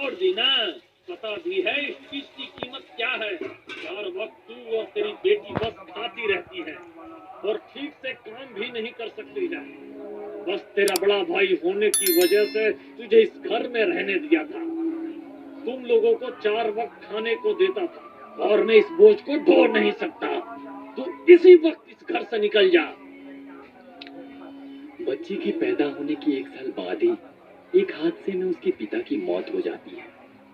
छोड़ दी ना, पता भी है इस चीज की कीमत क्या है। हर वक्त तू और तेरी बेटी बस खाती रहती है और ठीक से काम भी नहीं कर सकती है। बस तेरा बड़ा भाई होने की वजह से तुझे इस घर में रहने दिया था। तुम लोगों को 4 वक्त खाने को देता था और मैं इस बोझ को ढो नहीं सकता। तू इसी वक्त इस घर से निकल जा। बच्ची के पैदा होने के 1 साल बाद ही एक हादसे में उसके पिता की मौत हो जाती है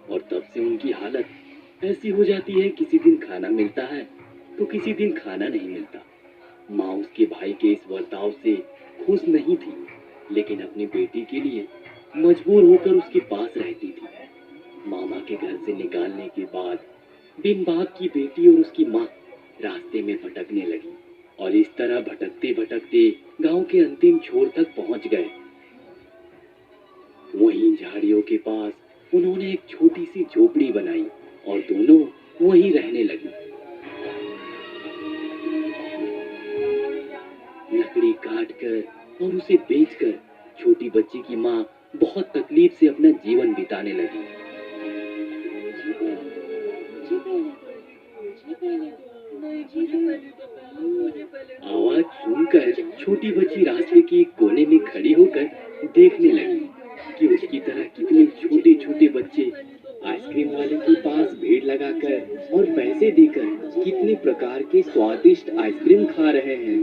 और तब से उनकी हालत ऐसी हो जाती है, किसी दिन खाना मिलता है तो किसी दिन खाना नहीं मिलता। माँ उसके भाई के इस बर्ताव से खुश नहीं थी, लेकिन अपनी बेटी के लिए मजबूर होकर उसके पास रहती थी। मामा के घर से निकालने के बाद बिन बाप की बेटी और उसकी माँ रास्ते में भटकने लगी और इस तरह भटकते भटकते गांव के अंतिम छोर तक पहुंच गए। वहीं झाड़ियों के पास उन्होंने एक छोटी सी झोपड़ी बनाई और दोनों वहीं रहने लगी। लकड़ी काट कर और उसे बेचकर छोटी बच्ची की माँ बहुत तकलीफ से अपना जीवन बिताने लगी। आवाज सुनकर छोटी बच्ची रास्ते के एक कोने में खड़ी होकर देखने लगी कि उसकी तरह कितने छोटे छोटे बच्चे आइसक्रीम वाले के पास भीड़ लगाकर और पैसे देकर कितने प्रकार के स्वादिष्ट आइसक्रीम खा रहे हैं।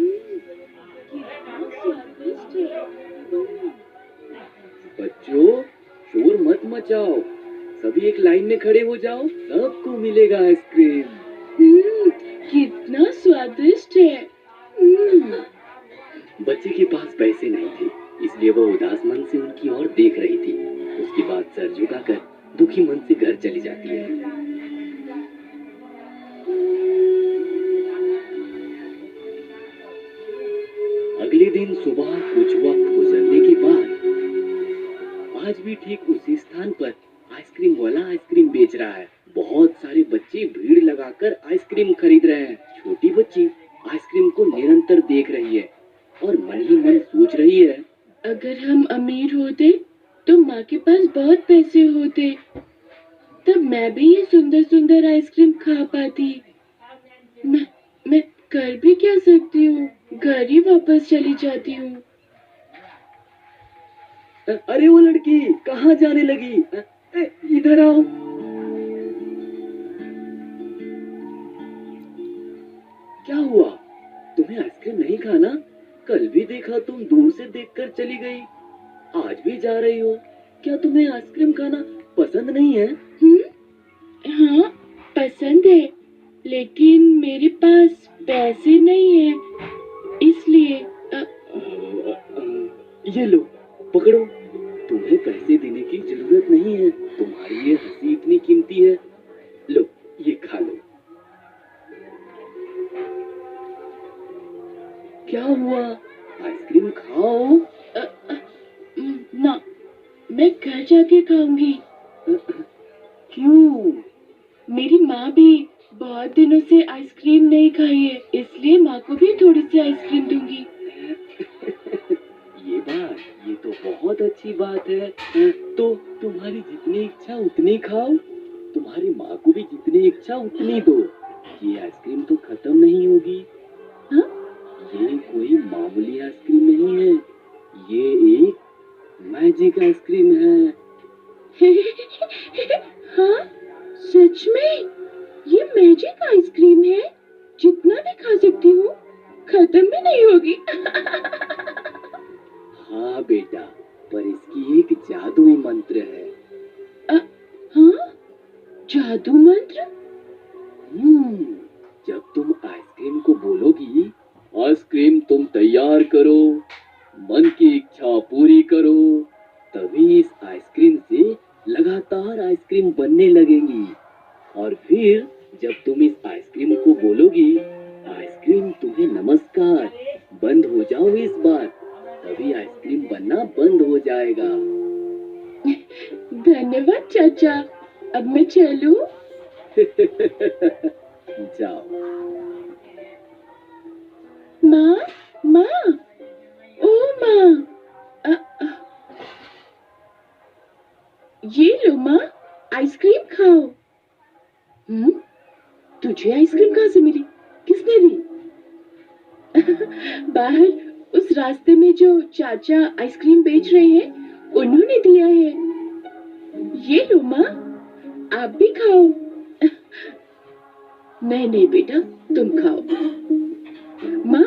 बच्चों, शोर मत मचाओ, सभी एक लाइन में खड़े हो जाओ, सबको मिलेगा आइसक्रीम। कितना स्वादिष्ट है। बच्चे के पास पैसे नहीं थे, इसलिए वह उदास मन से उनकी ओर देख रही थी। उसके बाद सर झुकाकर दुखी मन से घर चली जाती है। अगले दिन सुबह कुछ वक्त गुजरने के बाद आज भी ठीक उसी स्थान पर आइसक्रीम वाला आइसक्रीम बेच रहा है। बहुत सारे बच्चे भीड़ लगाकर आइसक्रीम खरीद रहे हैं। छोटी बच्ची आइसक्रीम को निरंतर देख रही है और मन ही मन सोच रही है, अगर हम अमीर होते तो माँ के पास बहुत पैसे होते, तब मैं भी ये सुंदर सुंदर आइसक्रीम खा पाती। मैं कर भी क्या सकती हूँ, घर ही वापस चली जाती हूँ। अरे वो लड़की कहाँ जाने लगी? इधर आओ। क्या हुआ? तुम्हें आइसक्रीम नहीं खाना? कल भी देखा तुम दूर से देखकर चली गई, आज भी जा रही हो। क्या तुम्हें आइसक्रीम खाना पसंद नहीं है? हाँ, पसंद है, लेकिन मेरे पास पैसे नहीं है, इसलिए ये लो, पकड़ो। तुम्हें पैसे देने की जरूरत नहीं है, तुम्हारी ये हंसी इतनी कीमती है। लो, ये खा लो। क्या हुआ? आइसक्रीम खाओ। ना, मैं घर जाके खाऊंगी। क्यों? मेरी माँ भी बहुत दिनों से आइसक्रीम नहीं खाई है, इसलिए माँ को भी थोड़ी सी आइसक्रीम दूंगी। ये तो बहुत अच्छी बात है। तो तुम्हारी जितनी इच्छा उतनी खाओ, तुम्हारी माँ को भी जितनी इच्छा उतनी दो। ये आइसक्रीम तो खत्म नहीं होगी। हाँ? ये कोई मामूली आइसक्रीम नहीं है, ये एक मैजिक आइसक्रीम है। हाँ, सच में ये मैजिक आइसक्रीम है, जितना भी खा सकती हूँ, खत्म भी नहीं होगी। हाँ बेटा, पर इसकी एक जादुई मंत्र है। हाँ? जादू मंत्र? जब तुम आइसक्रीम को बोलोगी, आइसक्रीम तुम तैयार करो, मन की इच्छा पूरी करो, तभी इस आइसक्रीम से लगातार आइसक्रीम बनने लगेंगी। और फिर जब तुम इस आइसक्रीम को बोलोगी, आइसक्रीम तुम्हें नमस्कार, बंद हो जाओ इस बार, तभी आइसक्रीम बनना बंद हो जाएगा। धन्यवाद चाचा, अब मैं चलूं? जाओ। माँ, माँ, ओ माँ, ये लो माँ, आइसक्रीम खाओ। तुझे आइसक्रीम कहाँ से मिली? किसने दी? बाहर उस रास्ते में जो चाचा आइसक्रीम बेच रहे हैं, उन्होंने दिया है। ये लो माँ, आप भी खाओ। नहीं नहीं बेटा, तुम खाओ। माँ,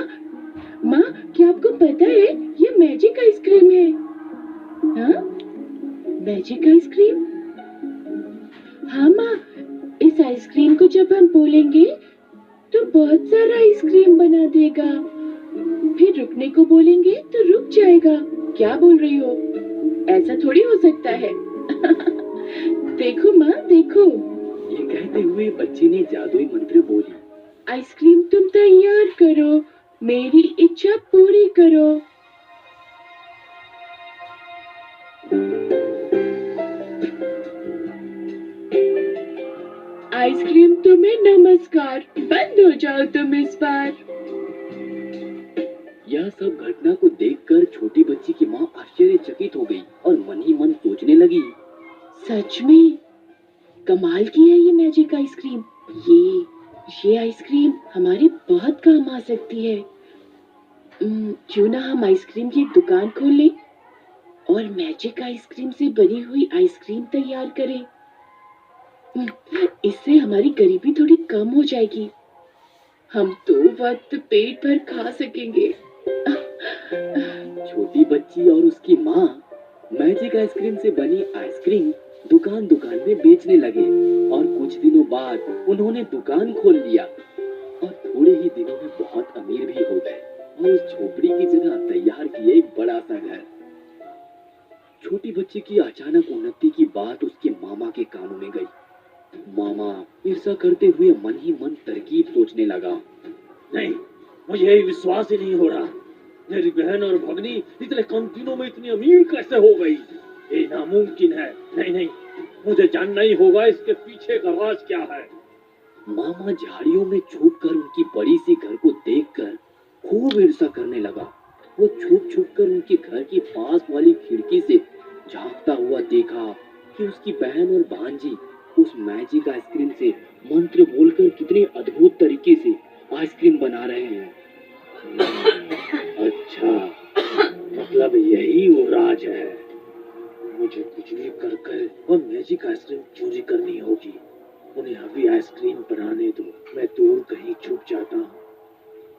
माँ, क्या आपको पता है ये मैजिक आइसक्रीम है? हाँ, मैजिक आइसक्रीम। हाँ माँ, इस आइसक्रीम को जब हम बोलेंगे तो बहुत सारा आइसक्रीम बना देगा। फिर रुकने को बोलेंगे तो रुक जाएगा। क्या बोल रही हो? ऐसा थोड़ी हो सकता है। देखो माँ, देखो। ये कहते हुए बच्चे ने जादुई मंत्र बोली। आइसक्रीम तुम तैयार करो, मेरी इच्छा पूरी करो। आइसक्रीम तुम्हें नमस्कार, बंद हो जाओ तुम इस बार। यह सब घटना को देखकर छोटी बच्ची की माँ आश्चर्यचकित हो गई और मन ही मन सोचने लगी, सच में कमाल की है ये मैजिक आइसक्रीम। ये आइसक्रीम हमारी बहुत काम आ सकती है। क्यों ना हम आइसक्रीम की दुकान खोल लें और मैजिक आइसक्रीम से बनी हुई आइसक्रीम तैयार करें। इससे हमारी गरीबी थोड़ी कम हो जाएगी। हम तो वक्त पेट भर खा सकेंगे। छोटी बच्ची और उसकी माँ मैजिक आइसक्रीम से बनी आइसक्रीम दुकान दुकान में बेचने लगे और कुछ दिनों बाद उन्होंने दुकान खोल लिया और थोड़े ही दिनों में बहुत अमीर भी हो गए और उस झोपड़ी की जगह तैयार किए एक बड़ा सा घर। छोटी बच्ची की अचानक उन्नति की बात उसके मामा के कानों में गई। मामा ईर्ष्या करते हुए मन ही मन तरकीब सोचने लगा। नहीं, मुझे विश्वास ही नहीं हो रहा। मेरी बहन और भगनी इतने कम दिनों में इतनी अमीर कैसे हो गई? ये नामुमकिन है। नहीं नहीं, मुझे जानना ही होगा इसके पीछे का राज क्या है। मामा झाड़ियों में छुपकर उनकी बड़ी सी घर को देखकर खूब ईर्ष्या करने लगा। वो छुप छुप कर उनके घर की पास वाली खिड़की से झांकता हुआ देखा कि उसकी बहन और भांजी उस मैजिक आइसक्रीम से मंत्र बोलकर कितने अद्भुत तरीके से आइसक्रीम बना रहे हैं। अच्छा, मतलब यही वो राज है। मुझे कुछ भी कर कर वो मैजिक आइसक्रीम चोरी करनी होगी। उन्हें अभी आइसक्रीम बनाने दो, मैं दूर कहीं छुप जाता हूँ।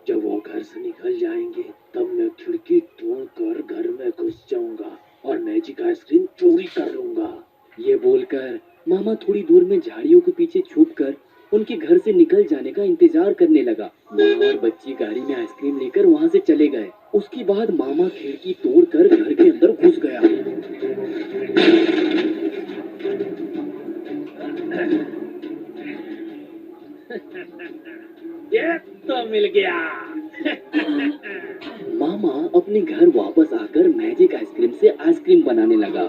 जब वो घर से निकल जाएंगे तब मैं खिड़की तोड़कर घर में घुस जाऊंगा और मैजिक आइसक्रीम चोरी कर लूंगा। ये बोलकर मामा थोड़ी दूर में झाड़ियों के पीछे छुपकर उनके घर से निकल जाने का इंतजार करने लगा। मामा और बच्ची गाड़ी में आइसक्रीम लेकर वहां से चले गए। उसके बाद मामा खिड़की तोड़कर घर के अंदर घुस गया। ये तो मिल गया। मामा अपने घर वापस आकर मैजिक आइसक्रीम से आइसक्रीम बनाने लगा।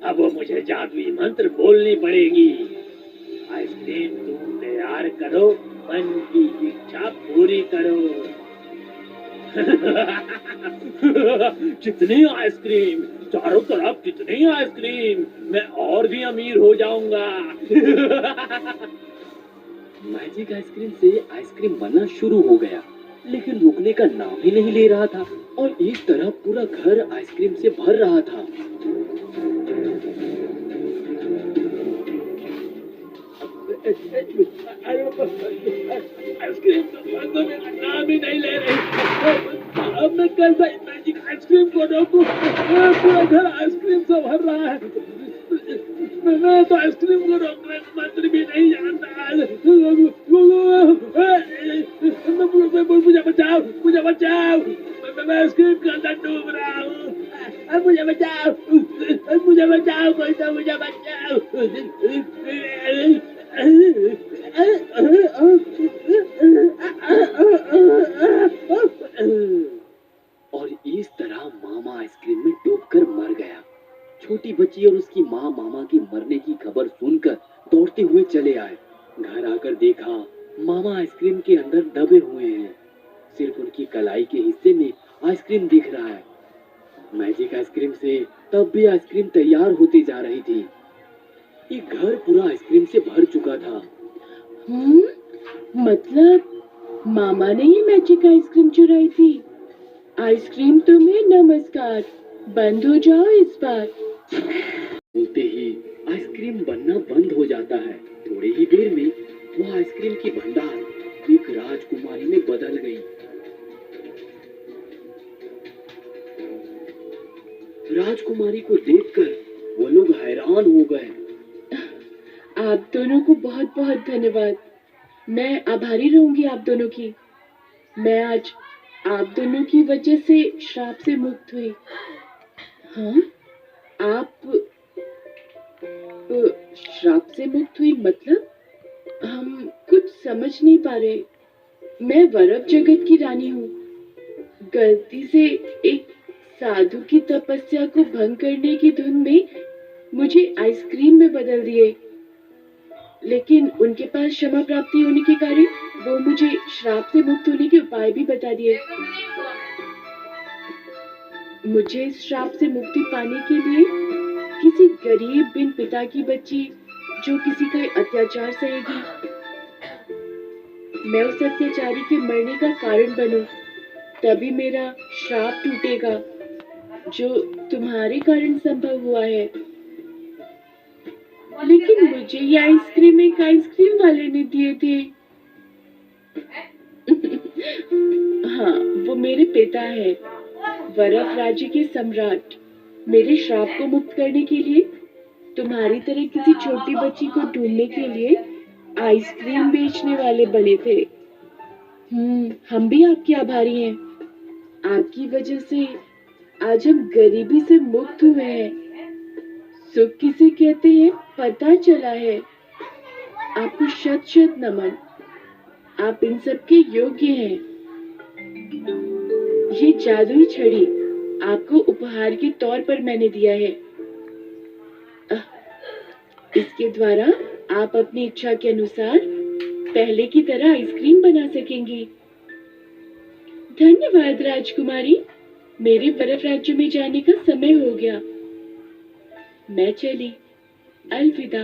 अब मुझे जादुई मंत्र बोलनी पड़ेगी। आइसक्रीम तुम तैयार करो, मन की इच्छा पूरी करो। कितनी आइसक्रीम, चारों तरफ कितनी आइसक्रीम, मैं और भी अमीर हो जाऊंगा। मैजिक आइसक्रीम से आइसक्रीम बनना शुरू हो गया, लेकिन रुकने का नाम ही नहीं ले रहा था और इस तरह पूरा घर आइसक्रीम से भर रहा था। आइसक्रीम तो मेरा नाम ही नहीं ले रही। अब मैं कैसे मैजिक आइसक्रीम को रोकूं? पूरा घर आइसक्रीम से भर रहा है। मैं तो आइसक्रीम को रोकने का मंत्र भी नहीं जानता। मुझे बचाओ, मुझे बचाओ, मैं आइसक्रीम के अंदर डूब रहा हूँ। मुझे बचाओ, मुझे बचाओ, कोई तो मुझे बचाओ। और इस तरह मामा आइसक्रीम में डूबकर मर गया। छोटी बच्ची और उसकी माँ मामा की मरने की खबर सुनकर दौड़ते हुए चले आए। घर आकर देखा मामा आइसक्रीम के अंदर दबे हुए हैं। सिर्फ उनकी कलाई के हिस्से में आइसक्रीम दिख रहा है। मैजिक आइसक्रीम से तब भी आइसक्रीम तैयार होती जा रही थी। ये घर पूरा आइसक्रीम से भर चुका था। मतलब मामा ने ही मैजिक आइसक्रीम चुराई थी। आइसक्रीम तुम्हें नमस्कार, बंद हो जाओ इस बार। बोलते ही आइसक्रीम बनना बंद हो जाता है। थोड़ी ही देर में वो आइसक्रीम की भंडार एक राजकुमारी में बदल गई। राजकुमारी को देखकर वो लोग हैरान हो गए। आप दोनों को बहुत बहुत धन्यवाद। मैं आभारी रहूंगी आप दोनों की। मैं आज आप दोनों की वजह से श्राप से मुक्त हुई। हाँ, आप श्राप से मुक्त हुई मतलब? हम कुछ समझ नहीं पा रहे। मैं वरव जगत की रानी हूँ। गलती से एक साधु की तपस्या को भंग करने की धुन में मुझे आइसक्रीम में बदल दिए, लेकिन उनके पास क्षमा प्राप्ति होने के कारण वो मुझे श्राप से मुक्त होने के उपाय भी बता दिए। मुझे इस श्राप से मुक्ति पाने के लिए किसी गरीब बिन पिता की बच्ची जो किसी का अत्याचार सहेगी, मैं उस अत्याचारी के मरने का कारण बनूं, तभी मेरा श्राप टूटेगा जो तुम्हारे कारण संभव हुआ है। लेकिन मुझे ये आइसक्रीम एक आइसक्रीम वाले ने दिए थे। हाँ, वो मेरे पिता है, वरव राज्य के सम्राट। मेरे श्राप को मुक्त करने के लिए तुम्हारी तरह किसी छोटी बच्ची को ढूंढने के लिए आइसक्रीम बेचने वाले बने थे। हम भी आपके आभारी हैं। आपकी वजह से आज हम गरीबी से मुक्त हुए हैं। सुख किसे कहते हैं पता चला है। आपको शत शत नमन। आप इन सब के योग्य हैं। ये जादुई छड़ी आपको उपहार के तौर पर मैंने दिया है। इसके द्वारा आप अपनी इच्छा के अनुसार पहले की तरह आइसक्रीम बना सकेंगी। धन्यवाद राजकुमारी। मेरे बर्फ राज्य में जाने का समय हो गया। मैं चली। अलविदा।